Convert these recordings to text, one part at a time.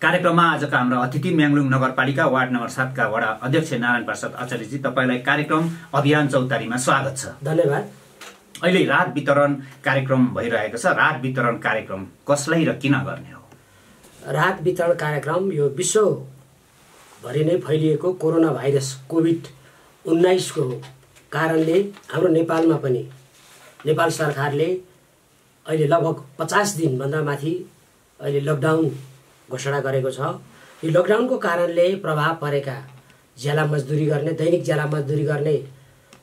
कार्यक्रममा आजका हाम्रो अतिथि म्याङलुङ नगरपालिका वार्ड नम्बर 7 का वडा अध्यक्ष नारायण प्रसाद आचार्यजी, तपाईलाई कार्यक्रम अभियान चौतारीमा स्वागत छ। धन्यवाद। अहिले राहत वितरण कार्यक्रम भइरहेको छ। राहत वितरण कार्यक्रम कसलाई र किन गर्ने हो? राहत वितरण कार्यक्रम यो विश्वभरि नै फैलिएको कोरोना भाइरस कोभिड-19 को कारणले हाम्रो नेपालमा पनि नेपाल सरकारले अहिले लगभग 50 दिनभन्दा माथि अहिले लकडाउन घोषणा गरेको छ। यो लकडाउनको कारणले प्रभाव परेका ज्याला मजदुरी गर्ने, दैनिक ज्याला मजदुरी गर्ने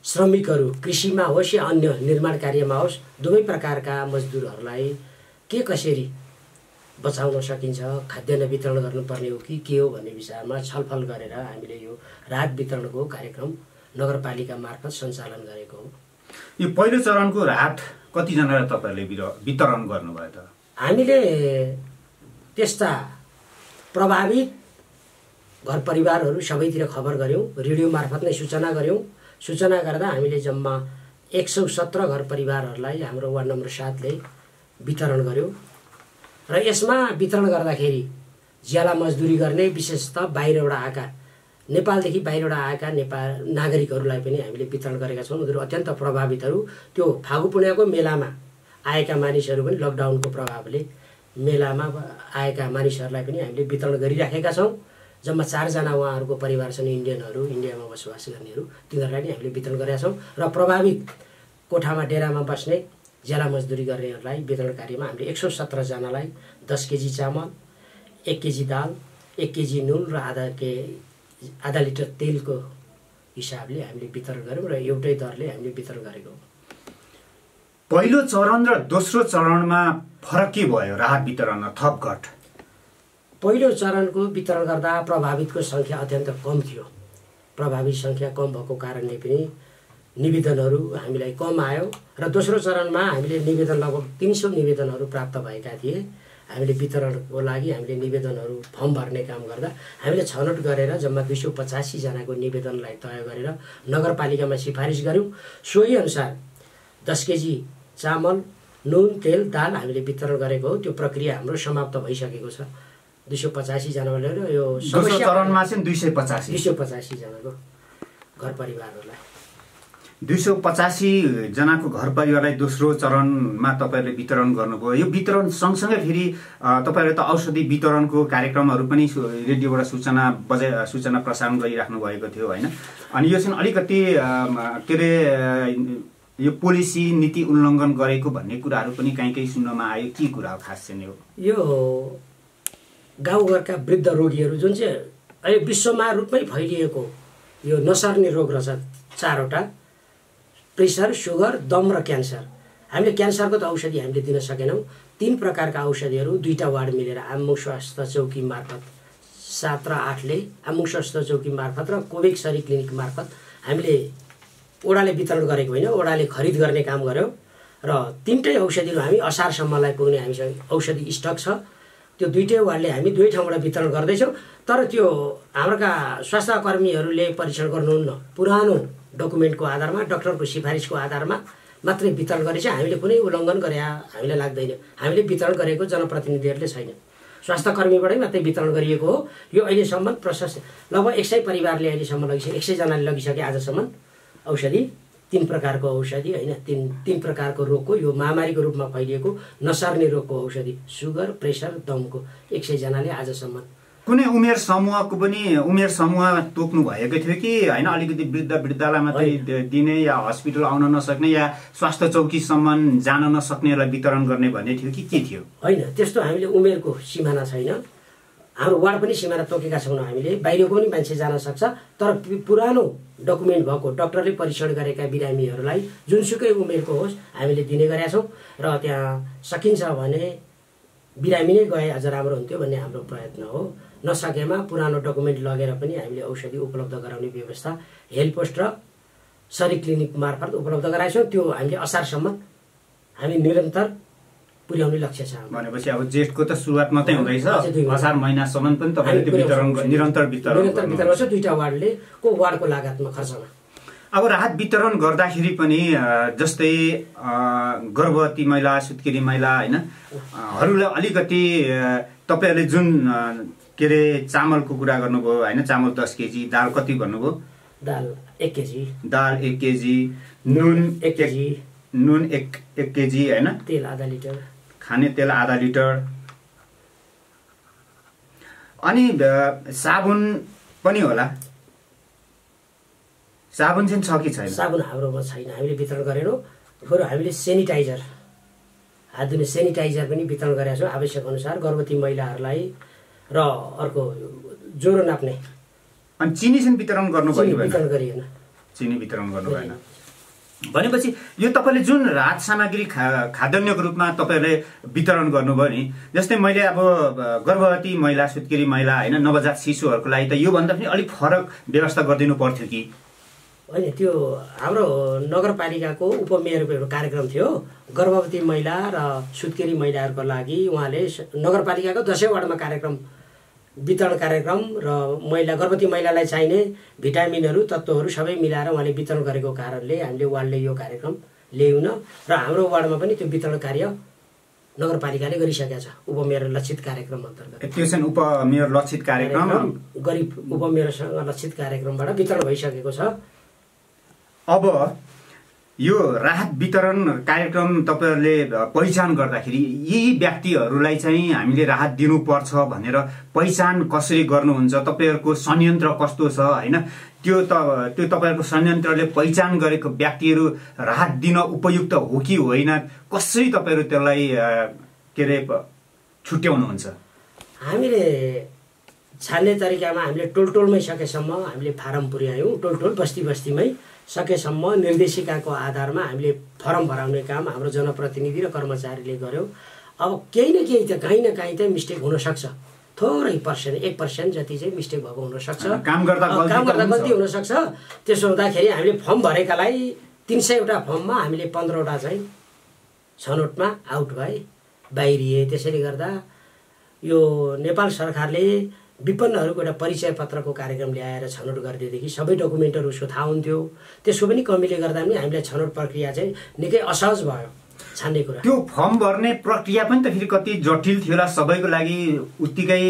श्रमिकहरू, कृषिमा होस् या अन्य निर्माण कार्यमा होस्, दुवै प्रकारका मजदुरहरूलाई के कसरी बचाउन सकिन्छ, खाद्यान्न वितरण गर्नुपर्ने हो कि के हो भन्ने विषयमा छलफल गरेर हामीले यो राहत वितरणको कार्यक्रम नगरपालिका मार्फत सञ्चालन गरेको हो। यो पहिलो चरणको राहत कतिजनालाई तपाईँहरूले वितरण गर्नुभयो त? हामीले त्यस्ता प्रभावित घर परिवारहरू सबैतिर खबर गऱ्यौँ, रेडियो मार्फत नै सूचना गऱ्यौँ। सूचना गर्दा हामीले जम्मा 117 घर परिवारहरूलाई हाम्रो वार्ड नम्बर 7 ले वितरण गर्यौँ। र यसमा वितरण गर्दाखेरि ज्याला मजदुरी गर्ने विशेषतः बाहिरबाट आएका, नेपालदेखि बाहिरबाट आएका नेपाल नागरिकहरूलाई पनि हामीले वितरण गरेका छौँ। उनीहरू अत्यन्त प्रभावितहरू, त्यो फागु पुर्णिमाको मेलामा आएका मानिसहरू पनि लकडाउनको प्रभावले मेलामा आएका मानिसहरूलाई पनि हामीले वितरण गरिराखेका छौँ। जम्मा 4 जना उहाँहरूको परिवार छन्, इन्डियनहरू, इन्डियामा बसोबास गर्नेहरू, तिनीहरूलाई पनि हामीले वितरण गरेका छौँ। र प्रभावित कोठामा डेरामा बस्ने ज्याला मजदुरी गर्नेहरूलाई वितरण कार्यमा हामीले 117 जनालाई 10 केजी चामल, 1 केजी दाल, 1 केजी नुन र आधा लिटर तेलको हिसाबले हामीले वितरण गऱ्यौँ र एउटै दरले हामीले वितरण गरेको हो। पहिलो चरण र दोस्रो चरणमा फरक के भयो राहत वितरणमा, थप घट? पहिलो चरणको वितरण गर्दा प्रभावितको सङ्ख्या अत्यन्त कम थियो। प्रभावित सङ्ख्या कम भएको कारणले पनि निवेदनहरू हामीलाई कम आयो र दोस्रो चरणमा हामीले निवेदन लगभग 300 निवेदनहरू प्राप्त भएका थिए। हामीले वितरणको लागि हामीले निवेदनहरू फर्म भर्ने काम गर्दा हामीले छनौट गरेर जम्मा 285 जनाको निवेदनलाई तय गरेर नगरपालिकामा सिफारिस गऱ्यौँ। सोही अनुसार 10 केजी चामल, नुन, तेल, दाल हामीले वितरण गरेको हो। त्यो प्रक्रिया हाम्रो समाप्त भइसकेको छ। 285 जनाले यो दोस्रो चरणमा चाहिँ 285 जनाको घर परिवारहरूलाई 285 जनाको घर परिवारलाई दोस्रो चरणमा तपाईँहरूले वितरण गर्नुभयो। यो वितरण सँगसँगै फेरि तपाईँहरूले त औषधि वितरणको कार्यक्रमहरू पनि रेडियोबाट सूचना प्रसारण गरिराख्नु भएको थियो होइन? अनि यो चाहिँ अलिकति के अरे यो पोलिसी नीति उल्लङ्घन गरेको भन्ने कुराहरू पनि कहीँ सुन्नमा आयो। के कुरा हो खास चाहिँ यो गाउँघरका वृद्ध रोगीहरू जुन चाहिँ अहिले विश्वमा रूपमै फैलिएको यो नसर्ने रोग रहेछ 4वटा: प्रेसर, सुगर, दम र क्यान्सर। हामीले क्यान्सरको त औषधि हामीले दिन सकेनौँ। 3 प्रकारका औषधिहरू 2टा वार्ड मिलेर आमुङ स्वास्थ्य चौकी मार्फत 7 र 8 ले आमुङ स्वास्थ्य चौकी मार्फत र कोवेक्सरी क्लिनिक मार्फत हामीले ओडाले वितरण गरेको होइन, ओडाले खरिद गर्ने काम गर्यौँ। र 3टै औषधिहरू हामी असारसम्मलाई पुग्ने हामीसँग औषधि स्टक छ। त्यो 2टै वार्डले हामी 2 ठाउँबाट वितरण गर्दैछौँ। तर त्यो हाम्रा स्वास्थ्य कर्मीहरूले परीक्षण गर्नुहुन्न। पुरानो डकुमेन्टको आधारमा, डाक्टरको सिफारिसको आधारमा मात्रै वितरण गरेछ। हामीले कुनै उल्लङ्घन गरे हामीलाई लाग्दैन। हामीले वितरण गरेको जनप्रतिनिधिहरूले छैन, स्वास्थ्य कर्मीबाटै मात्रै वितरण गरिएको हो। यो अहिलेसम्म प्रशस्त लगभग 100 परिवारले अहिलेसम्म लगिसके, 100 जनाले लगिसके आजसम्म औषधि। 3 प्रकारको औषधि होइन, 3 प्रकारको रोगको, यो महामारीको रूपमा फैलिएको नसर्ने रोगको औषधि, सुगर, प्रेसर, दमको 100 जनाले आजसम्म। कुनै उमेर समूहको पनि उमेर समूह तोक्नु भएको थियो कि होइन? अलिकति वृद्धलाई मात्रै दिने या हस्पिटल आउन नसक्ने या स्वास्थ्य चौकीसम्म जान नसक्नेलाई वितरण गर्ने भन्ने थियो कि के थियो? होइन, त्यस्तो हामीले उमेरको सिमाना छैन। हाम्रो वार्ड पनि सिमाना तोकेका छैनौँ हामीले। बाहिरको पनि मान्छे जान सक्छ। तर पुरानो डकुमेन्ट भएको, डाक्टरले परीक्षण गरेका बिरामीहरूलाई जुनसुकै उमेरको होस् हामीले दिने गरेका छौँ। र त्यहाँ सकिन्छ भने बिरामी नै गए अझ राम्रो हुन्थ्यो भन्ने हाम्रो प्रयत्न हो। नसकेमा पुरानो डकुमेन्ट लगेर पनि हामीले औषधि उपलब्ध गराउने व्यवस्था हेल्थ पोस्ट र सरी क्लिनिक मार्फत उपलब्ध गराएछौँ। त्यो हामीले असारसम्म हामी निरन्तर पुर्याउने लक्ष्य छ। भनेपछि अब जेठको त सुरुवात मात्रै हुँदैछ, असार महिनासम्म पनि तपाईँले त्यो वितरण निरन्तर वितरण गर्छ 2टा वार्डको लागतमा खर्चमा। अब राहत वितरण गर्दाखेरि पनि जस्तै गर्भवती महिला, सुत्केरी महिला हैन हरूलाई अलिकति तपाईँहरूले जुन के अरे चामलको कुरा गर्नुभयो होइन, चामल 10 केजी, दाल कति भन्नुभयो? दाल 1 केजी, दाल 1 केजी, नुन 1 केजी, नुन 1 केजी होइन, तेल आधा लिटर, खाने तेल आधा लिटर, अनि साबुन पनि होला। साबुन चाहिँ छ कि छैन? साबुन हाम्रोमा छैन, हामीले वितरण गरेनौँ। बरु हामीले सेनिटाइजर, हात धुने सेनिटाइजर पनि वितरण गरेका छौँ आवश्यक अनुसार गर्भवती महिलाहरूलाई र अर्को ज्वरो नाप्ने। अनि चिनी चाहिँ वितरण गर्नु भयो? वितरण गरिएन, चिनी वितरण गर्नु भएन। भनेपछि यो तपाईँले जुन राहत सामग्री खाद्यान्नको रूपमा तपाईँहरूले वितरण गर्नुभयो नि, जस्तै मैले अब गर्भवती महिला, सुत्केरी महिला होइन, नवजात शिशुहरूको लागि त योभन्दा पनि अलिक फरक व्यवस्था गरिदिनु पर्थ्यो कि होइन? त्यो हाम्रो नगरपालिकाको उपमेयरको एउटा कार्यक्रम थियो, गर्भवती महिला र सुत्केरी महिलाहरूको लागि उहाँले नगरपालिकाको 10औं वार्डमा कार्यक्रम, वितरण कार्यक्रम र गर्भवती महिलालाई चाहिने भिटामिनहरू, तत्त्वहरू सबै मिलाएर उहाँले वितरण गरेको कारणले हामीले वार्डले यो कार्यक्रम ल्याउन र हाम्रो वार्डमा पनि त्यो वितरण कार्य नगरपालिकाले गरिसकेका छ। उपमेयर लक्षित कार्यक्रम अन्तर्गत त्यो चाहिँ उपमेयर लक्षित कार्यक्रम, गरिब उपमेयरसँग लक्षित कार्यक्रमबाट वितरण भइसकेको छ। अब यो राहत वितरण कार्यक्रम तपाईँहरूले पहिचान गर्दाखेरि यी व्यक्तिहरूलाई चाहिँ हामीले राहत दिनुपर्छ भनेर पहिचान कसरी गर्नुहुन्छ? तपाईँहरूको संयन्त्र कस्तो छ होइन? त्यो तपाईँहरूको संयन्त्रले पहिचान गरेको व्यक्तिहरू राहत दिन उपयुक्त हो कि होइन, कसरी तपाईँहरू त्यसलाई के अरे छुट्याउनुहुन्छ? हामीले छान्ने तरिकामा हामीले टोलटोलमै सकेसम्म हामीले फारम पुर्यायौँ, टोलटोल बस्ती बस्तीमै सकेसम्म निर्देशिकाको आधारमा हामीले फर्म भराउने काम हाम्रो जनप्रतिनिधि र कर्मचारीले गर्यौँ। अब केही न केही त कहीँ न कहीँ त मिस्टेक हुनसक्छ, थोरै पर्सेन्ट 1% जति चाहिँ मिस्टेक भएको हुनसक्छ, काम गर्दा गल्ती हुनसक्छ। त्यसो हुँदाखेरि हामीले फर्म भरेकालाई 300वटा फर्ममा हामीले 15वटा चाहिँ छनौटमा आउट भए, बाहिरिए। त्यसैले गर्दा यो नेपाल सरकारले विपन्नहरूको एउटा परिचय पत्रको कार्यक्रम ल्याएर छनौट गरिदिएदेखि सबै डकुमेन्टहरू उसको थाहा हुन्थ्यो। त्यसको पनि कमीले गर्दा पनि हामीलाई छनौट प्रक्रिया चाहिँ निकै असहज भयो छान्ने कुरा। त्यो फर्म भर्ने प्रक्रिया पनि त फेरि कति जटिल थियो होला, सबैको लागि उत्तिकै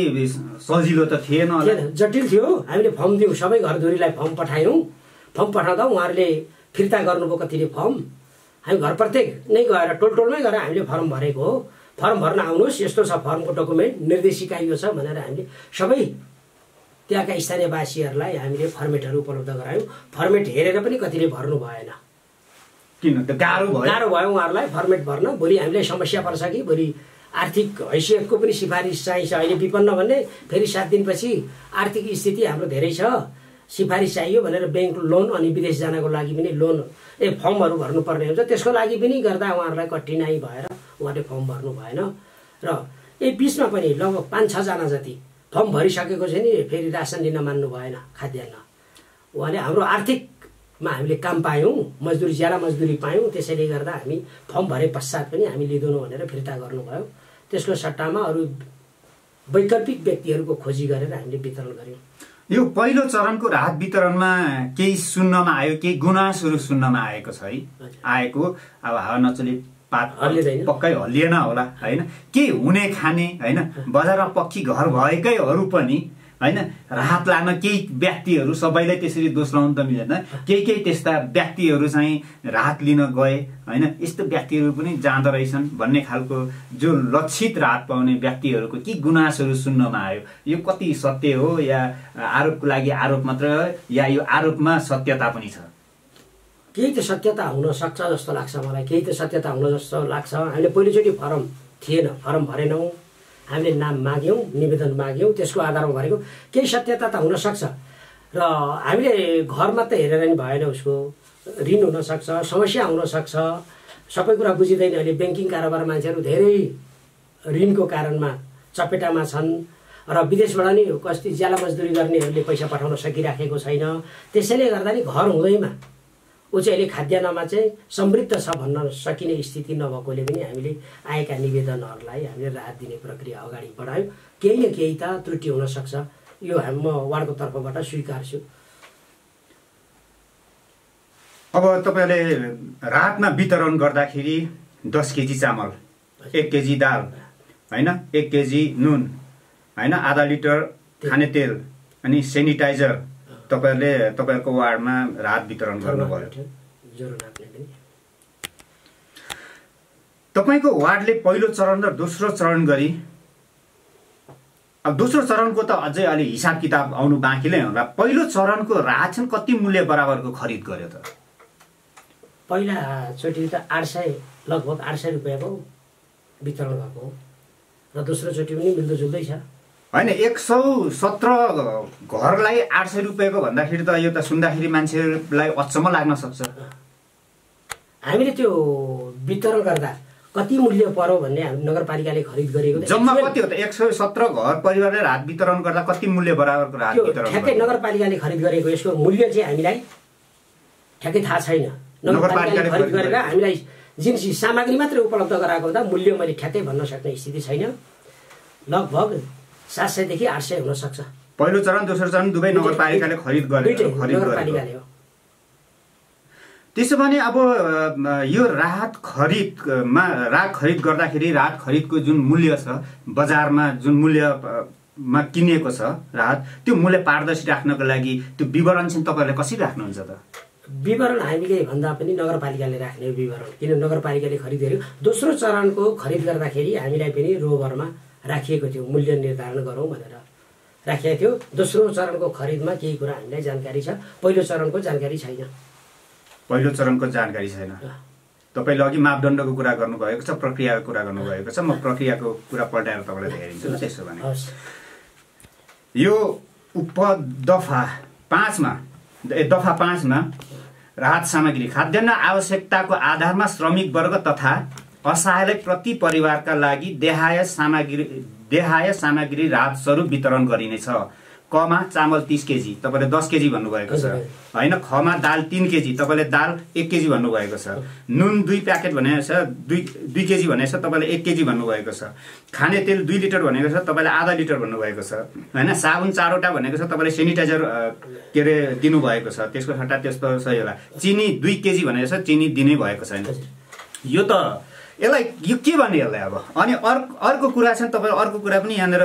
सजिलो त थिएन होला। जटिल थियो। हामीले फर्म दियौँ, सबै घरधुरीलाई फर्म पठायौँ। फर्म पठाउँदा उहाँहरूले फिर्ता गर्नुभयो कतिले फर्म। हामी घर प्रत्येक नै गएर टोलटोलमै गएर हामीले फर्म भरेको हो। फर्म भर्न आउनुहोस्, यस्तो छ फर्मको डकुमेन्ट, निर्देशिका यो छ भनेर हामीले सबै त्यहाँका स्थानीयवासीहरूलाई हामीले फर्मेटहरू उपलब्ध गरायौँ। फर्मेट हेरेर पनि कतिले भर्नु भएन, किन त गाह्रो भयो उहाँहरूलाई फर्मेट भर्न। भोलि हामीलाई समस्या पर्छ कि भोलि आर्थिक हैसियतको पनि सिफारिस चाहिन्छ। अहिले विपन्न भन्ने फेरि 7 दिनपछि आर्थिक स्थिति हाम्रो धेरै छ, सिफारिस चाहियो भनेर ब्याङ्क लोन अनि विदेश जानको लागि पनि लोन फर्महरू भर्नुपर्ने हुन्छ। त्यसको लागि पनि गर्दा उहाँहरूलाई कठिनाइ भएर उहाँले फर्म भर्नु भएन। र बिचमा पनि लगभग 5-6 जना जति फर्म भरिसकेको छ नि, फेरि रासन लिन मान्नु भएन, खाद्यान्न। उहाँले हाम्रो आर्थिकमा हामीले काम पायौँ, मजदुरी ज्याला मजदुरी पायौँ। त्यसैले गर्दा हामी फर्म भरे पश्चात पनि हामी लिँदैनौँ भनेर फिर्ता गर्नुभयो। त्यसको सट्टामा अरू वैकल्पिक व्यक्तिहरूको खोजी गरेर हामीले वितरण गर्यौँ। यो पहिलो चरणको राहत वितरणमा केही सुन्नमा आयो, केही गुनासोहरू सुन्नमा आएको छ है? आएको अब हावा नचली पात पक्कै हल्लिएन होला होइन? के हुने खाने होइन, बजारमा पक्की घर भएकैहरू पनि होइन राहत लान केही व्यक्तिहरू, सबैलाई त्यसरी दोष लाउनु त मिल्दैन, केही त्यस्ता व्यक्तिहरू चाहिँ राहत लिन गए होइन, यस्तो व्यक्तिहरू पनि जाँदो रहेछन् भन्ने खालको जो लक्षित राहत पाउने व्यक्तिहरूको के गुनासोहरू सुन्नमा आयो? यो कति सत्य हो या आरोपको लागि आरोप मात्र, या यो आरोपमा सत्यता पनि छ? केही त सत्यता हुन सक्छ जस्तो लाग्छ मलाई, केही त सत्यता हुन जस्तो लाग्छ। हामीले पहिलोचोटि फर्म थिएन, फर्म भरेनौँ, हामीले नाम माग्यौँ, निवेदन माग्यौँ, त्यसको आधारमा भरेको। केही सत्यता त हुनसक्छ। र हामीले घर मात्रै हेरेर नि भएन, उसको ऋण हुनसक्छ, समस्या हुनसक्छ, सबै कुरा बुझिँदैन। अहिले ब्याङ्किङ कारोबार मान्छेहरू धेरै ऋणको कारणमा चपेटामा छन् र विदेशबाट नि कति ज्याला मजदुरी गर्नेहरूले पैसा पठाउन सकिराखेको छैन। त्यसैले गर्दा नि घर हुँदैमा ऊ चाहिँ अहिले खाद्यान्नमा चाहिँ समृद्ध छ भन्न सकिने स्थिति नभएकोले पनि हामीले आएका निवेदनहरूलाई हामीले राहत दिने प्रक्रिया अगाडि बढायौँ। केही न केही त त्रुटि हुनसक्छ, यो म वार्डको तर्फबाट स्वीकार्छु। अब तपाईँले राहतमा वितरण गर्दाखेरि 10 केजी चामल, 1 केजी दाल होइन, 1 केजी नुन होइन, आधा लिटर खाने तेल अनि सेनिटाइजर तपाईँहरूले तपाईँहरूको वार्डमा राहत वितरण गर्नुभयो। तपाईँको वार्डले पहिलो चरण र दोस्रो चरण गरी, अब दोस्रो चरणको त अझै अलि हिसाब किताब आउनु बाँकी नै होला। पहिलो चरणको रासन कति मूल्य बराबरको खरिद गर्यो त? पहिलाचोटि त 800 लगभग 800 रुपियाँको वितरण भएको हो र दोस्रो चोटि पनि मिल्दोजुल्दै छ। होइन, 117 घरलाई 800 रुपियाँको भन्दाखेरि त यो त सुन्दाखेरि मान्छेलाई अचम्म लाग्न सक्छ। हामीले त्यो वितरण गर्दा कति मूल्य पर्यो भन्ने हामी नगरपालिकाले खरिद गरेको जम्मा कति हो त? 117 घर परिवारले राहत वितरण गर्दा कति मूल्य बराबरको राहत वितरण? ठ्याक्कै नगरपालिकाले खरिद गरेको यसको मूल्य चाहिँ हामीलाई ठ्याक्कै थाहा छैन। नगरपालिकाले खरिद गरेर हामीलाई जुन सामग्री मात्रै उपलब्ध गराएको हुँदा मूल्य मैले ठ्याक्कै भन्न सक्ने स्थिति छैन। लगभग 700 देखि 800 हुन सक्छ। पहिलो चरण दोस्रो चरण दुवै नगरपालिकाले खरिद गरेको नगरपालिकाले हो। त्यसो भने अब यो राहत खरिद गर्दाखेरि राहत खरिदको जुन मूल्य छ, बजारमा जुन मूल्यमा किनिएको छ राहत, त्यो मूल्य पारदर्शी राख्नको लागि त्यो विवरण चाहिँ तपाईँहरूले कसरी राख्नुहुन्छ त? विवरण हामीले भन्दा पनि नगरपालिकाले राख्ने विवरण, किन नगरपालिकाले खरिद गर्यो। दोस्रो चरणको खरिद गर्दाखेरि हामीलाई पनि रोभरमा राखिएको थियो, मूल्य निर्धारण गरौँ भनेर राखिएको थियो। दोस्रो चरणको खरिदमा केही कुरा हामीलाई जानकारी छ, पहिलो चरणको जानकारी छैन। पहिलो चरणको जानकारी छैन। तपाईँले अघि मापदण्डको कुरा गर्नुभएको छ, प्रक्रियाको कुरा गर्नुभएको छ। म प्रक्रियाको कुरा पल्टाएर तपाईँलाई देखाइदिन्छु न। त्यसो भने यो दफा 5 मा राहत सामग्री खाद्यान्न आवश्यकताको आधारमा श्रमिक वर्ग तथा असहायलाई प्रति परिवारका लागि देहाय सामग्री राहत स्वरूप वितरण गरिनेछ। कमा चामल 30 केजी, तपाईँले 10 केजी भन्नुभएको छ होइन। खमा दाल 3 केजी, तपाईँले दाल 1 केजी भन्नुभएको छ। नुन 2 प्याकेट भनेको छ, 2 केजी भनेको छ, तपाईँले 1 केजी भन्नुभएको छ। खाने तेल 2 लिटर भनेको छ, तपाईँले आधा लिटर भन्नुभएको छ होइन। साबुन 4 वटा भनेको छ, तपाईँले सेनिटाइजर के अरे दिनुभएको छ, त्यसको सट्टा त्यस्तो सही होला। चिनी 2 केजी भनेको छ, चिनी दिनै भएको छैन। यो त यसलाई यो के भन्ने यसलाई अब? अनि अर्को कुरा छ, तपाईँ अर्को कुरा पनि यहाँनिर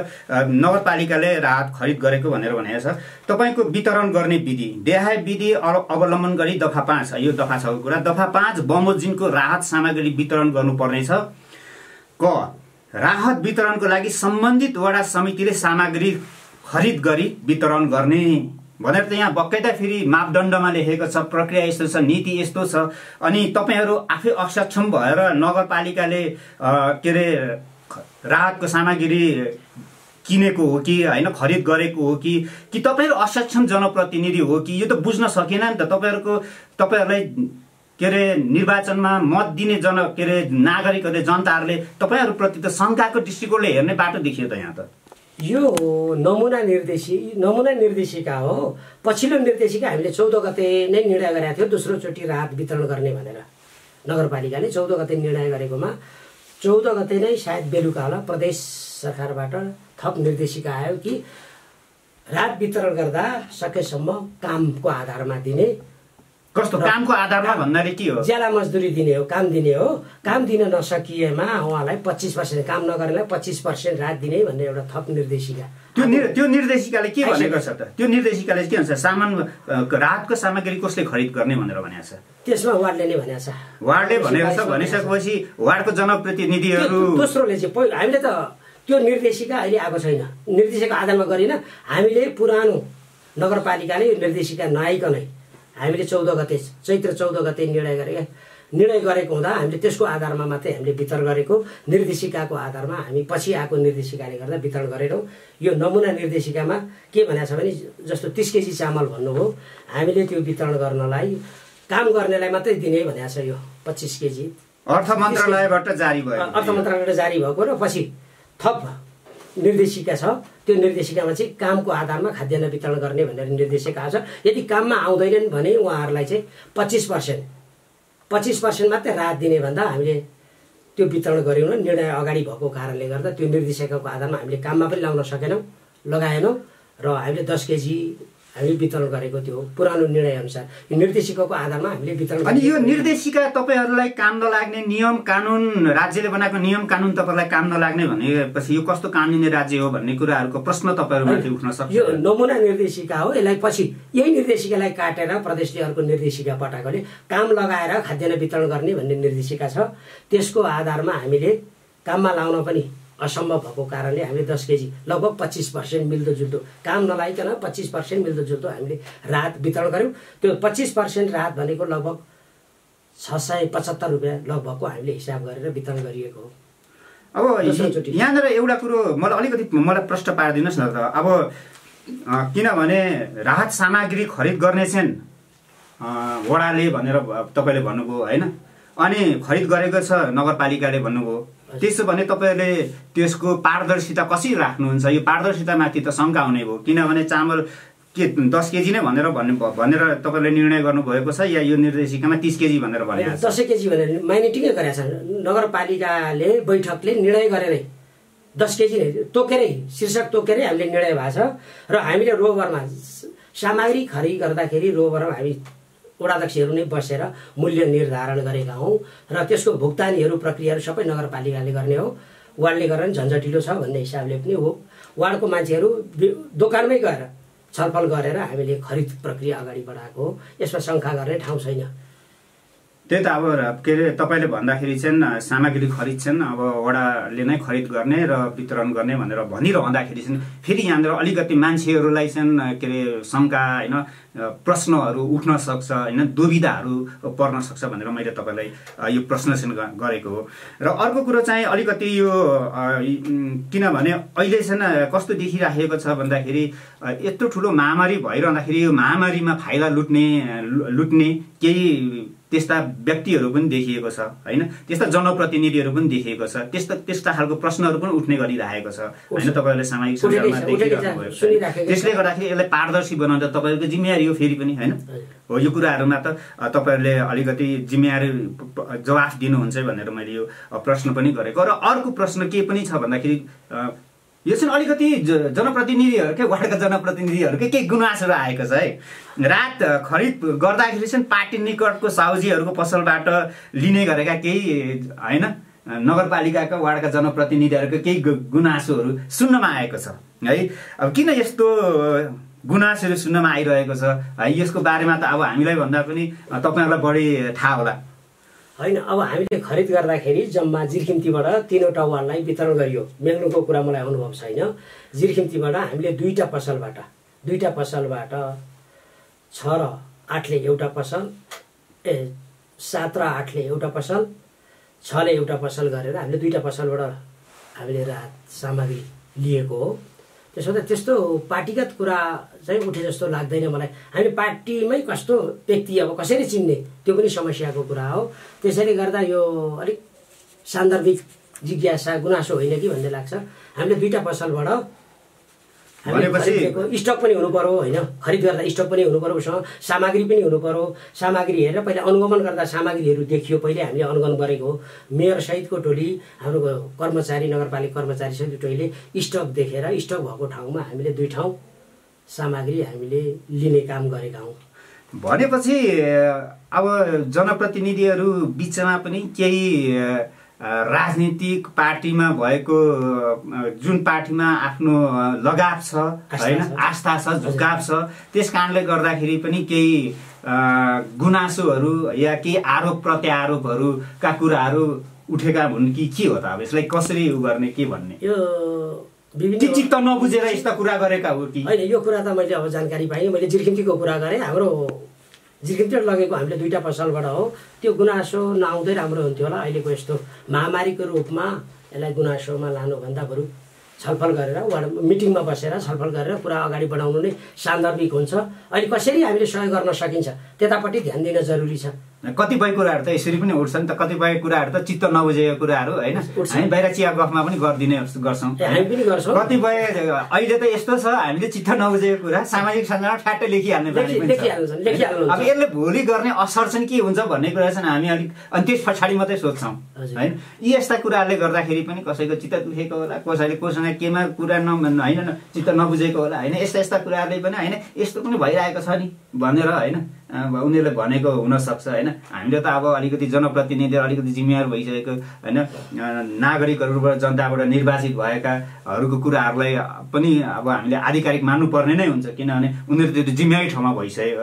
नगरपालिकाले राहत खरिद गरेको भनेर भनेको छ। तपाईँको वितरण गर्ने विधि देहाय विधि अवलम्बन गरी दफा 5, यो दफा 6 को कुरा। दफा 5 बमोजिमको राहत सामग्री वितरण गर्नुपर्नेछ। क राहत वितरणको लागि सम्बन्धित वडा समितिले सामग्री खरिद गरी वितरण गर्ने भनेर त यहाँ बक्कैदा फेरि मापदण्डमा लेखेको छ। प्रक्रिया यस्तो छ, नीति यस्तो छ। अनि तपाईँहरू आफै असक्षम भएर नगरपालिकाले के अरे राहतको सामग्री किनेको हो कि होइन, खरिद गरेको हो कि तपाईँहरू असक्षम जनप्रतिनिधि हो कि? यो त बुझ्न सकेन नि त। तपाईँहरूलाई के अरे निर्वाचनमा मत दिने नागरिकहरूले, जनताहरूले तपाईँहरूप्रति त शङ्काको दृष्टिकोणले हेर्ने बाटो देखियो त यहाँ त। यो नमुना निर्देशिका हो। पछिल्लो निर्देशिका हामीले 14 गते नै निर्णय गरेका थियो दोस्रो चोटि राहत वितरण गर्ने भनेर। नगरपालिकाले 14 गते निर्णय गरेकोमा 14 गते नै सायद बेलुका होला प्रदेश सरकारबाट थप निर्देशिका आयो कि राहत वितरण गर्दा सकेसम्म कामको आधारमा दिने। कस्तो कामको आधारमा भन्नाले के हो? ज्याला मजदुरी दिने हो, काम दिने हो। काम दिन नसकिएमा उहाँलाई 25%, काम नगरेलाई 25% राहत दिने भन्ने एउटा थप निर्देशिका। त्यो निर्देशिकाले के भनेको छ त? त्यो निर्देशिकाले के भन्छ? राहतको सामग्री कसले खरिद गर्ने भनेर भनेको छ? त्यसमा वार्डले नै भनेको छ। वार्डले भनेको छ भनिसकेपछि वार्डको जनप्रतिनिधिहरू दोस्रोले चाहिँ हामीले त त्यो निर्देशिका अहिले आएको छैन। निर्देशिका आधारमा गरिन हामीले पुरानो नगरपालिकाले यो निर्देशिका नआइकनै हामीले 14 गते चैत्र 14 गते निर्णय गरेको हुँदा हामीले त्यसको आधारमा मात्रै हामीले वितरण गरेको। निर्देशिकाको आधारमा हामी पछि आएको निर्देशिकाले गर्दा वितरण गरेनौँ। यो नमुना निर्देशिकामा के भनेको छ भने जस्तो 30 केजी चामल भन्नुभयो, हामीले त्यो वितरण गर्नलाई काम गर्नेलाई मात्रै दिने भनेको छ। यो 25 केजी अर्थ मन्त्रालयबाट जारी भएको र पछि थप निर्देशिका छ। त्यो निर्देशिकामा चाहिँ कामको आधारमा खाद्यान्न वितरण गर्ने भनेर निर्देशिका छ। यदि काममा आउँदैनन् भने उहाँहरूलाई चाहिँ 25% मात्रै राहत दिने भन्दा हामीले त्यो वितरण गरेनौँ। निर्णय अगाडि भएको कारणले गर्दा त्यो निर्देशिकाको आधारमा हामीले काममा पनि लगाउन लगाएनौँ र हामीले 10 केजी हामी वितरण गरेको त्यो पुरानो निर्णयअनुसार यो निर्देशिकाको आधारमा हामीले वितरण। अनि यो निर्देशिका तपाईँहरूलाई काम नलाग्ने नियम कानुन, राज्यले बनाएको नियम कानुन तपाईँहरूलाई काम नलाग्ने भनेपछि यो कस्तो कानुनी राज्य हो भन्ने कुराहरूको प्रश्न तपाईँहरूमाथि उठ्न सक्छ। यो नमुना निर्देशिका हो। यसलाई पछि यही निर्देशिकालाई काटेर प्रदेशले अर्को निर्देशिका पठाएकोले काम लगाएर खाद्यान्न वितरण गर्ने भन्ने निर्देशिका छ। त्यसको आधारमा हामीले काममा लाउन पनि असम्भव भएको कारणले हामीले 10 केजी लगभग 25% मिल्दोजुल्दो, काम नलाइकन 25% मिल्दोजुल्दो हामीले राहत वितरण गऱ्यौँ। त्यो 25% राहत भनेको लगभग 675 रुपियाँ लगभगको हामीले हिसाब गरेर वितरण गरिएको हो। अब यहाँनिर एउटा कुरो मलाई प्रश्न पारिदिनुहोस् न त। अब किनभने राहत सामग्री खरिद गर्ने चाहिँ वडाले भनेर तपाईँले भन्नुभयो होइन, अनि खरिद गरेको छ नगरपालिकाले भन्नुभयो। त्यसो भने तपाईँहरूले त्यसको पारदर्शिता कसरी राख्नुहुन्छ? यो पारदर्शितामाथि त शङ्का हुने भयो, किनभने चामल के 10 केजी नै भनेर तपाईँले निर्णय गर्नुभएको छ या यो निर्देशिकामा 30 केजी भनेर भनेको छ? 10 केजी भनेर माइनेटिङै गरेको छ। नगरपालिकाले बैठकले निर्णय गरेरै 10 केजी नै तोकेरै शीर्षक तोकेरै हामीले निर्णय भएको छ। र हामीले रोभरमा सामग्री खरिद गर्दाखेरि रोभरमा हामी वडाध्यक्षहरू नै बसेर मूल्य निर्धारण गरेका हौँ र त्यसको भुक्तानीहरू प्रक्रियाहरू सबै नगरपालिकाले गर्ने हो। वार्डले गरेर झन्झटिलो छ भन्ने हिसाबले पनि हो। वार्डको मान्छेहरू दोकानमै गएर छलफल गरेर हामीले खरिद प्रक्रिया अगाडि बढाएको हो। यसमा शङ्का गर्ने ठाउँ छैन। त्यही त अब के अरे तपाईँले भन्दाखेरि चाहिँ सामग्री खरिद चाहिँ अब वडाले नै खरिद गर्ने र वितरण गर्ने भनेर भनिरहँदाखेरि चाहिँ फेरि यहाँनिर अलिकति मान्छेहरूलाई चाहिँ के अरे शङ्का होइन, प्रश्नहरू उठ्न सक्छ होइन, दुविधाहरू पर्न सक्छ भनेर मैले तपाईँलाई यो प्रश्न चाहिँ गरेको हो। र अर्को कुरो चाहिँ अलिकति यो किनभने अहिले चाहिँ कस्तो देखिराखेको छ भन्दाखेरि यत्रो ठुलो महामारी भइरहँदाखेरि यो महामारीमा फाइदा लुट्ने केही त्यस्ता व्यक्तिहरू पनि देखिएको छ होइन, त्यस्ता जनप्रतिनिधिहरू पनि देखिएको छ, त्यस्ता खालको प्रश्नहरू पनि उठ्ने गरिरहेको छ होइन, तपाईँहरूले सामाजिक सञ्जालमा देखिरहनु भएको छ। त्यसले गर्दाखेरि यसलाई पारदर्शी बनाउँदा तपाईँहरूको जिम्मेवारी हो फेरि पनि होइन हो। यो कुराहरूमा त तपाईँहरूले अलिकति जिम्मेवारी जवाफ दिनुहुन्छ भनेर मैले यो प्रश्न पनि गरेको। र अर्को प्रश्न के पनि छ भन्दाखेरि यो चाहिँ अलिकति जनप्रतिनिधिहरूकै वार्डका जनप्रतिनिधिहरूकै केही गुनासोहरू आएको छ है। रात खरिद गर्दाखेरि चाहिँ पार्टी निकटको साउजीहरूको पसलबाट लिने गरेका केही होइन नगरपालिकाका वार्डका जनप्रतिनिधिहरूको केही गुनासोहरू सुन्नमा आएको छ है। अब किन यस्तो गुनासोहरू सुन्नमा आइरहेको छ है, यसको बारेमा त अब हामीलाई भन्दा पनि तपाईँहरूलाई बढी थाहा होला होइन। अब हामीले खरिद गर्दाखेरि जम्मा जिरखिम्तीबाट 3वटा वार्डलाई वितरण गरियो। मेङ्लुङको कुरा मलाई अनुभव छैन। जिरखिम्तीबाट हामीले 2टा पसलबाट 6 र 8ले एउटा पसल, 7 र 8ले एउटा पसल, 6ले एउटा पसल गरेर हामीले 2टा पसलबाट हामीले राहत सामग्री लिएको हो। त्यसो त त्यस्तो पार्टीगत कुरा चाहिँ उठे जस्तो लाग्दैन मलाई। हामी पार्टीमै कस्तो व्यक्ति अब कसरी चिन्ने त्यो पनि समस्याको कुरा हो। त्यसैले गर्दा यो अलिक सान्दर्भिक जिज्ञासा गुनासो होइन कि भन्ने लाग्छ। हामीले 2टा पसलबाट स्टक पनि हुनु पर्यो होइन, खरिद गर्दा स्टक पनि हुनु पर्यो, उसँग सामग्री पनि हुनु पर्यो। सामग्री हेरेर पहिला अनुगमन गर्दा सामग्रीहरू देखियो, पहिले हामीले अनुगमन गरेको हो। मेयर सहितको टोली, हाम्रो कर्मचारी, नगरपालिका कर्मचारी सहितको टोलीले स्टक देखेर स्टक भएको ठाउँमा हामीले 2 ठाउँ सामग्री हामीले लिने काम गरेका हौँ। भनेपछि अब जनप्रतिनिधिहरू बिचमा पनि केही राजनीतिक पार्टीमा भएको जुन पार्टीमा आफ्नो लगाव छ होइन, आस्था छ, झुकाव छ, त्यस कारणले गर्दाखेरि पनि केही गुनासोहरू या केही आरोप प्रत्यारोपहरूका कुराहरू उठेका हुन् कि के हो त? अब यसलाई कसरी गर्ने के भन्ने यो चित्त नबुझेर यस्ता कुरा गरेका हो कि होइन? यो कुरा त मैले अब जानकारी पाइनँ। मैले जिरखिम्तीको कुरा गरेँ। हाम्रो जिरखिम्तीबाट लगेको हामीले 2टा पसलबाट हो। त्यो गुनासो नआउँदै राम्रो हुन्थ्यो होला। अहिलेको यस्तो महामारीको रूपमा यसलाई गुनासोमा लानुभन्दा बरु छलफल गरेर वार्ड मिटिङमा बसेर छलफल गरेर कुरा अगाडि बढाउनु नै सान्दर्भिक हुन्छ। अहिले कसरी हामीले सहयोग गर्न सकिन्छ त्यतापट्टि ध्यान दिन जरुरी छ। कतिपय कुराहरू त यसरी पनि उठ्छ नि त, कतिपय कुराहरू त चित्त नबुझेको कुराहरू होइन, हामी बाहिर चिया गफमा पनि गरिदिने गर्छौँ। कतिपय अहिले त यस्तो छ, हामीले चित्त नबुझेको कुरा सामाजिक सञ्जालमा ठ्याट्टै लेखिहाल्ने बानी पनि छ। अब यसले भोलि गर्ने असर चाहिँ के हुन्छ भन्ने कुरा चाहिँ हामी अलिक अनि त्यस पछाडि मात्रै सोध्छौँ होइन। यी यस्ता कुराहरूले गर्दाखेरि पनि कसैको चित्त दुखेको होला, कसैले कोसँग केमा कुरा होइन चित्त नबुझेको होला होइन, यस्ता यस्ता कुराहरूले पनि होइन यस्तो पनि भइरहेको छ नि भनेर होइन उनीहरूले भनेको हुनसक्छ होइन। हामीले त अब अलिकति जनप्रतिनिधि अलिकति जिम्मेवार भइसकेको होइन, नागरिकहरूबाट जनताबाट निर्वाचित भएकाहरूको कुराहरूलाई पनि अब हामीले आधिकारिक मान्नुपर्ने नै हुन्छ, किनभने उनीहरू त्यो जिम्मेवारी ठाउँमा भइसक्यो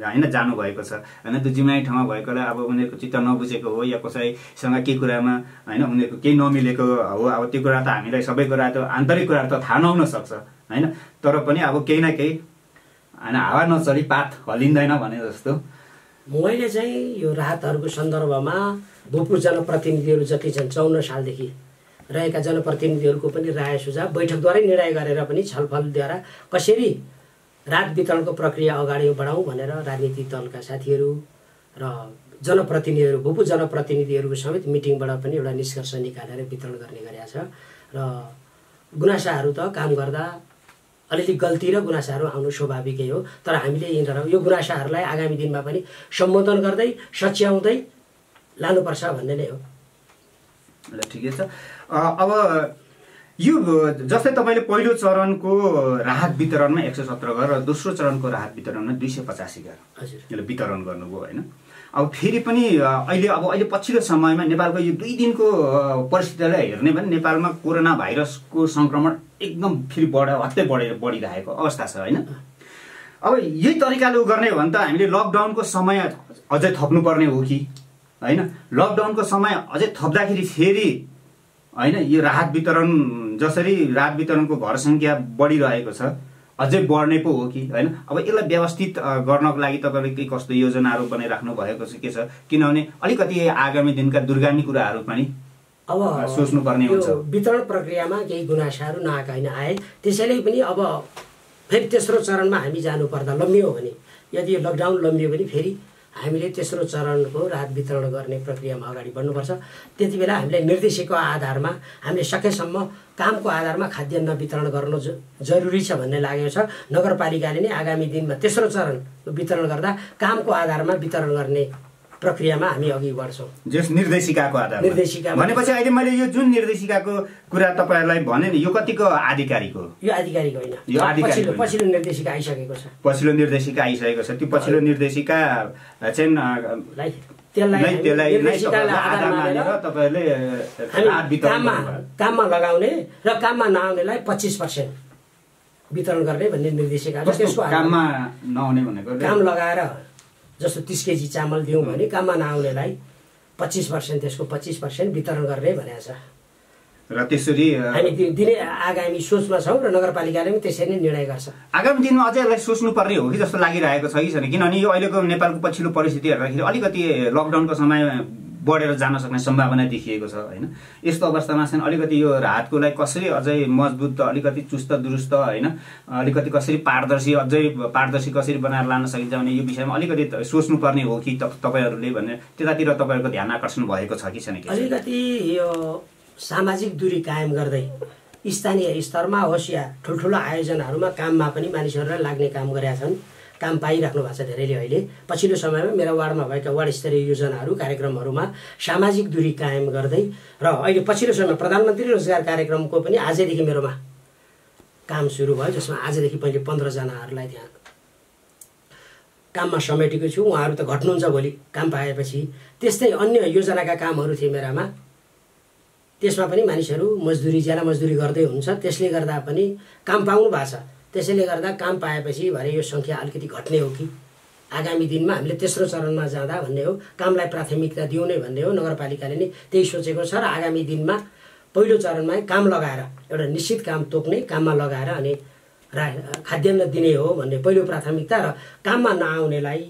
होइन, जानुभएको छ होइन। त्यो जिम्मेवारी ठाउँमा भएकोले अब उनीहरूको चित्त नबुझेको हो या कसैसँग केही कुरामा होइन उनीहरूको केही नमिलेको हो, अब त्यो कुरा त हामीलाई सबै कुरा त आन्तरिक कुराहरू त थाहा नहुन सक्छ होइन। तर पनि अब केही न केही होइन हावा नचली पात हलिँदैन भने जस्तो मैले चाहिँ यो राहतहरूको सन्दर्भमा भूतपूर्व जनप्रतिनिधिहरू जति छन् 54 सालदेखि रहेका जनप्रतिनिधिहरूको पनि राय सुझाव बैठकद्वारै निर्णय गरेर पनि छलफलद्वारा कसरी राहत वितरणको प्रक्रिया अगाडि बढाउँ भनेर राजनीतिक दलका साथीहरू र जनप्रतिनिधिहरू भूतपूर्व जनप्रतिनिधिहरूको समेत मिटिङबाट पनि एउटा निष्कर्ष निकालेर वितरण गर्ने गरेका छ। र गुनासाहरू त काम गर्दा अलिअलि गल्ती र गुनासाहरू आउनु स्वाभाविकै हो, तर हामीले यो गुनासाहरूलाई आगामी दिनमा पनि सम्बोधन गर्दै सच्याउँदै लानुपर्छ भन्ने नै हो। ल ठिकै छ। अब यो जस्तै तपाईँले पहिलो चरणको राहत वितरणमा 117 घर र दोस्रो चरणको राहत वितरणमा 285 घर यसले वितरण गर्नुभयो होइन। अब फेरि पनि अहिले पछिल्लो समयमा नेपालको यो 2 दिनको परिस्थितिलाई हेर्ने भने नेपालमा कोरोना भाइरसको सङ्क्रमण एकदम फेरि हत्तै बढिरहेको अवस्था छ होइन। अब यही तरिकाले गर्ने हो भने त हामीले लकडाउनको समय अझै थप्नुपर्ने हो कि होइन, लकडाउनको समय अझै थप्दाखेरि फेरि होइन यो राहत वितरण जसरी राहत वितरणको घर सङ्ख्या बढिरहेको छ अझै बढ्ने पो हो कि होइन। अब यसलाई व्यवस्थित गर्नको लागि तपाईँले के कस्तो योजनाहरू बनाइराख्नु भएको छ के छ, किनभने अलिकति आगामी दिनका दुर्गामी कुराहरू पनि अब सोच्नुपर्ने हुन्छ। वितरण प्रक्रियामा केही गुनासाहरू नआएका होइन आए, त्यसैले पनि अब फेरि तेस्रो चरणमा हामी जानुपर्दा लम्बियो भने यदि यो लकडाउन लम्बियो भने फेरि हामीले तेस्रो चरणको राहत वितरण गर्ने प्रक्रियामा अगाडि बढ्नुपर्छ। त्यति बेला हामीले निर्देशिकाको आधारमा हामीले सकेसम्म कामको आधारमा खाद्यान्न वितरण गर्नु जरुरी छ भन्ने लागेको छ। नगरपालिकाले नै आगामी दिनमा तेस्रो चरण वितरण गर्दा कामको आधारमा वितरण गर्ने प्रक्रियामा हामी अघि बढ्छौँ। जस निर्देशिकाको आधारमा भनेपछि अहिले मैले यो जुन निर्देशिकाको कुरा तपाईँहरूलाई भने नि यो कतिको आधिकारिक हो? यो आधिकारिक होइन, यो आधिकारिक पछिल्लो निर्देशिका आइसकेको छ। पछिल्लो निर्देशिका आइसकेको छ। त्यो पछिल्लो निर्देशिका चाहिँ काममा लगाउने र काममा नआउनेलाई 25% वितरण गर्ने भन्ने निर्देशिका। काममा नआउने भनेको काम लगाएर जस्तो 30 केजी चामल दिउँ भने काममा नआउनेलाई 25% त्यसको 25% वितरण गर्ने भनेको छ। र त्यसरी हामी दिने आगामी सोचमा छौँ र नगरपालिकाले पनि त्यसरी नै निर्णय गर्छ। आगामी दिनमा अझै यसलाई सोच्नुपर्ने हो कि जस्तो लागिरहेको छ कि छैन, किनभने यो अहिलेको नेपालको पछिल्लो परिस्थिति हेर्दाखेरि अलिकति लकडाउनको समय बढेर जान सक्ने सम्भावना देखिएको छ होइन। यस्तो अवस्थामा चाहिँ अलिकति यो राहतको लागि कसरी अझै मजबुत अलिकति चुस्त दुरुस्त होइन अलिकति कसरी पारदर्शी कसरी बनाएर लान सकिन्छ भने यो विषयमा अलिकति सोच्नुपर्ने हो कि तपाईँहरूले भन्ने त्यतातिर तपाईँहरूको ध्यान आकर्षण भएको छ कि छैन? अलिकति यो सामाजिक दूरी कायम गर्दै स्थानीय स्तरमा होस् या ठुल्ठुलो आयोजनाहरूमा काममा पनि मानिसहरूलाई लाग्ने काम गरेका छन्, काम पाइराख्नु भएको छ धेरैले। अहिले पछिल्लो समयमा मेरो वार्डमा भएका वार्ड स्तरीय योजनाहरू कार्यक्रमहरूमा सामाजिक दूरी कायम गर्दै र अहिले पछिल्लो समयमा प्रधानमन्त्री रोजगार कार्यक्रमको पनि आजैदेखि मेरोमा काम सुरु भयो, जसमा आजदेखि पहिले 15 जनाहरूलाई त्यहाँ काममा समेटेको छु। उहाँहरू त घट्नुहुन्छ भोलि काम पाएपछि। त्यस्तै अन्य योजनाका कामहरू थिए मेरामा, त्यसमा पनि मानिसहरू ज्याला मजदुरी गर्दै हुन्छ, त्यसले गर्दा पनि काम पाउनु भएको छ। त्यसैले गर्दा काम पाएपछि भरे यो सङ्ख्या अलिकति घट्ने हो कि आगामी दिनमा हामीले तेस्रो चरणमा जाँदा भन्ने हो, कामलाई प्राथमिकता दिउँ नै भन्ने हो। नगरपालिकाले नै त्यही सोचेको छ र आगामी दिनमा पहिलो चरणमा काम लगाएर एउटा निश्चित काम तोक्ने, काममा लगाएर अनि खाद्यान्न दिने हो भन्ने पहिलो प्राथमिकता र काममा नआउनेलाई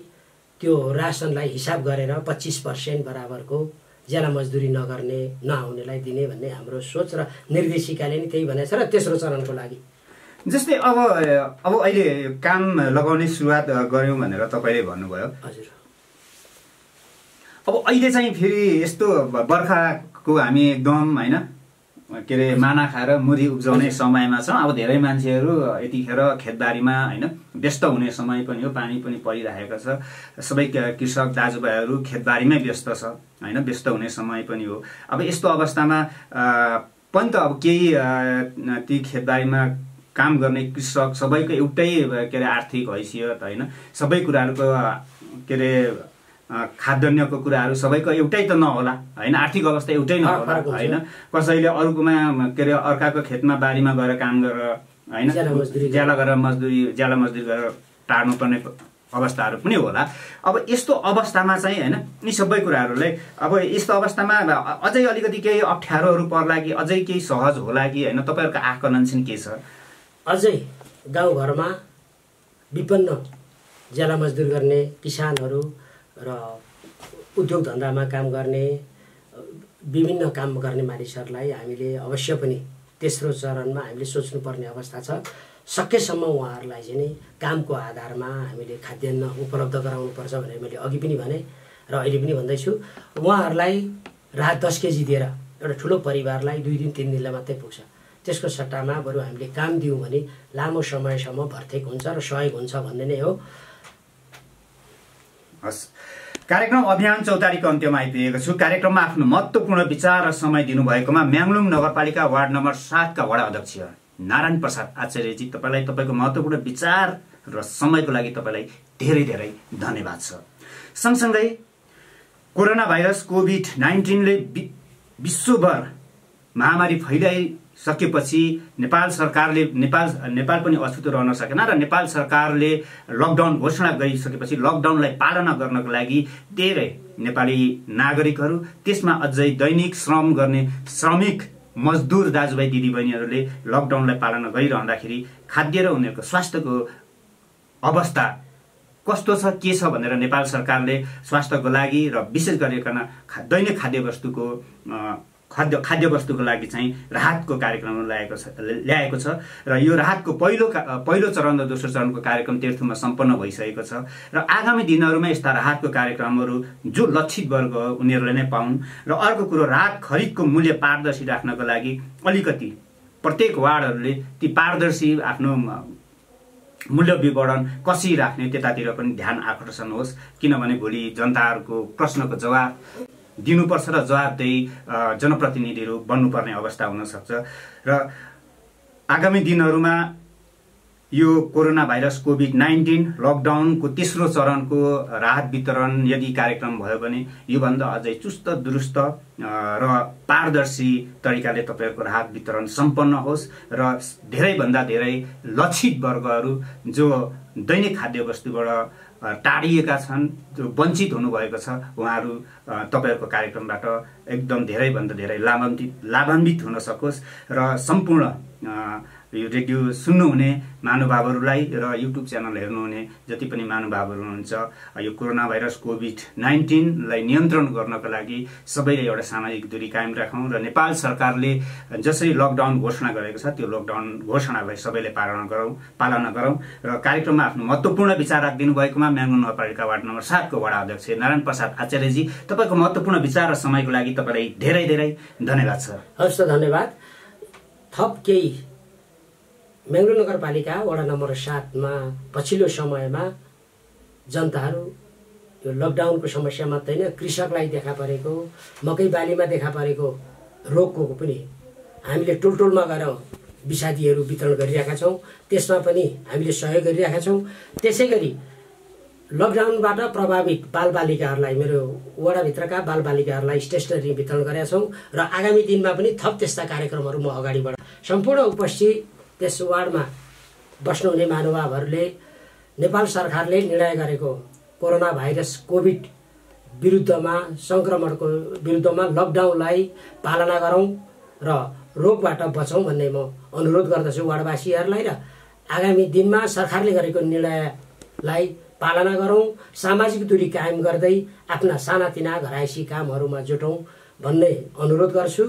त्यो रासनलाई हिसाब गरेर 25% बराबरको ज्याला मजदुरी नगर्ने नआउनेलाई दिने भन्ने हाम्रो सोच र निर्देशिकाले नै त्यही भनेको छ। र तेस्रो चरणको लागि जस्तै अब अहिले काम लगाउने सुरुवात गर्यौँ भनेर तपाईँले भन्नुभयो। हजुर। अब अहिले चाहिँ फेरि यस्तो बर्खाको हामी एकदम होइन के अरे माना खाएर मुरी उब्जाउने समयमा छौँ। अब धेरै मान्छेहरू यतिखेर खेतबारीमा होइन व्यस्त हुने समय पनि हो, पानी पनि परिरहेको छ। सबै कृषक दाजुभाइहरू खेतबारीमै व्यस्त छ होइन, व्यस्त हुने समय पनि हो। अब यस्तो अवस्थामा पनि त अब केही ती खेतबारीमा काम गर्ने कृषक सबैको एउटै के अरे आर्थिक हैसियत होइन, सबै कुराहरूको के अरे खाद्यान्नको कुराहरू सबैको एउटै त नहोला होइन, आर्थिक अवस्था एउटै नहोला होइन। कसैले अरूकोमा के अरे अर्काको खेतमा बारीमा गएर काम गरेर होइन ज्याला मजदुरी गरेर टार्नुपर्ने अवस्थाहरू पनि होला। अब यस्तो अवस्थामा चाहिँ होइन यी सबै कुराहरूलाई अब यस्तो अवस्थामा अझै अलिकति केही अप्ठ्यारोहरू पर्ला कि अझै केही सहज होला कि होइन, तपाईँहरूको आकलन चाहिँ के छ? अझै गाउँघरमा विपन्न ज्याला मजदुर गर्ने किसानहरू र उद्योग धन्दामा काम गर्ने विभिन्न काम गर्ने मानिसहरूलाई हामीले अवश्य पनि तेस्रो चरणमा हामीले सोच्नुपर्ने अवस्था छ। सकेसम्म उहाँहरूलाई चाहिँ नि कामको आधारमा हामीले खाद्यान्न उपलब्ध गराउनुपर्छ भनेर मैले अघि पनि भने र अहिले पनि भन्दैछु। उहाँहरूलाई राहत 10 केजी दिएर एउटा ठुलो परिवारलाई 2 दिन 3 दिनलाई मात्रै पुग्छ। त्यसको सट्टामा बरु हामीले काम दियौँ भने लामो समयसम्म भर्तेक हुन्छ र सहयोग हुन्छ भन्ने नै हो। हस्, कार्यक्रम अभियान चौतारीको अन्त्यमा आइपुगेको छु। कार्यक्रममा आफ्नो महत्त्वपूर्ण विचार र समय दिनुभएकोमा म्याङ्लुङ नगरपालिका वार्ड नम्बर 7 का वडा अध्यक्ष नारायण प्रसाद आचार्यजी तपाईँलाई तपाईँको महत्त्वपूर्ण विचार र समयको लागि तपाईँलाई धेरै धेरै धन्यवाद छ। सँगसँगै कोरोना भाइरस कोभिड-19ले विश्वभर महामारी फैलाइसकेपछि नेपाल पनि अछुतो रहन सकेन र नेपाल सरकारले लकडाउन घोषणा गरिसकेपछि लकडाउनलाई पालना गर्नको लागि धेरै नेपाली नागरिकहरू, त्यसमा अझै दैनिक श्रम गर्ने श्रमिक मजदुर दाजुभाइ दिदीबहिनीहरूले लकडाउनलाई पालना गरिरहँदाखेरि खाद्य र उनीहरूको स्वास्थ्यको अवस्था कस्तो छ के छ भनेर नेपाल सरकारले स्वास्थ्यको लागि र विशेष गरिकन दैनिक खाद्य वस्तुको लागि चाहिँ राहतको कार्यक्रम ल्याएको छ र यो राहतको पहिलो चरण र दोस्रो चरणको कार्यक्रम तेर्थुममा सम्पन्न भइसकेको छ र आगामी दिनहरूमा यस्ता राहतको कार्यक्रमहरू जो लक्षित वर्ग हो उनीहरूले नै पाउन्। र अर्को कुरो, राहत खरिदको मूल्य पारदर्शी राख्नको लागि अलिकति प्रत्येक वार्डहरूले ती पारदर्शी आफ्नो मूल्य विवरण कसरी राख्ने त्यतातिर पनि ध्यान आकर्षण होस्, किनभने भोलि जनताहरूको प्रश्नको जवाब दिनुपर्छ र जवाबदेही जनप्रतिनिधिहरू बन्नुपर्ने अवस्था हुन सक्छ। र आगामी दिनहरूमा यो कोरोना भाइरस कोभिड-19 लकडाउनको तेस्रो चरणको राहत वितरण यदि कार्यक्रम भयो भने योभन्दा अझै चुस्त दुरुस्त र पारदर्शी तरिकाले तपाईँहरूको राहत वितरण सम्पन्न होस् र धेरैभन्दा धेरै लक्षित वर्गहरू जो दैनिक खाद्य वस्तुबाट टाढिएका छन्, जो वञ्चित हुनुभएको छ, उहाँहरू तपाईँहरूको कार्यक्रमबाट एकदम धेरैभन्दा धेरै लाभान्वित हुन सकोस् र सम्पूर्ण यो रेडियो सुन्नुहुने महानुभावहरूलाई र युट्युब च्यानल हेर्नुहुने जति पनि महानुभावहरू हुनुहुन्छ, यो कोरोना भाइरस कोभिड-19लाई नियन्त्रण गर्नको लागि सबैले एउटा सामाजिक दूरी कायम राखौँ र नेपाल सरकारले जसरी लकडाउन घोषणा गरेको छ त्यो लकडाउन घोषणालाई सबैले पालना गरौँ र कार्यक्रममा आफ्नो महत्त्वपूर्ण विचार राखिदिनु भएकोमा म्याङ्लुङ नगरपालिका वार्ड नम्बर 7 को वडा अध्यक्ष नारायण प्रसाद आचार्यजी तपाईँको महत्त्वपूर्ण विचार र समयको लागि तपाईँलाई धेरै धेरै धन्यवाद छ। हस्, धन्यवाद। थप केही म्याङ्लुङ नगरपालिका वडा नम्बर 7 मा पछिल्लो समयमा जनताहरू यो लकडाउनको समस्या मात्रै होइन, कृषकलाई देखा परेको, मकै बालीमा देखा परेको रोगको पनि हामीले टोलटोलमा गएर विषादीहरू वितरण गरिरहेका छौँ। त्यसमा पनि हामीले सहयोग गरिरहेका छौँ। त्यसै गरी लकडाउनबाट प्रभावित बालबालिकाहरूलाई, मेरो वडाभित्रका बालबालिकाहरूलाई स्टेसनरी वितरण गरेका छौँ र आगामी दिनमा पनि थप त्यस्ता कार्यक्रमहरू म अगाडि बढाउँ। सम्पूर्ण उपस्थित त्यस वार्डमा बस्नुहुने महानुभावहरूले नेपाल सरकारले निर्णय गरेको कोरोना भाइरस कोभिड विरुद्धमा संक्रमणको विरुद्धमा लकडाउनलाई पालना गरौँ र रोगबाट बचौँ भन्ने म अनुरोध गर्दछु वार्डवासीहरूलाई। र आगामी दिनमा सरकारले गरेको निर्णयलाई पालना गरौँ, सामाजिक दूरी कायम गर्दै आफ्ना सानातिना घरायसी कामहरूमा जुटौँ भन्ने अनुरोध गर्छु।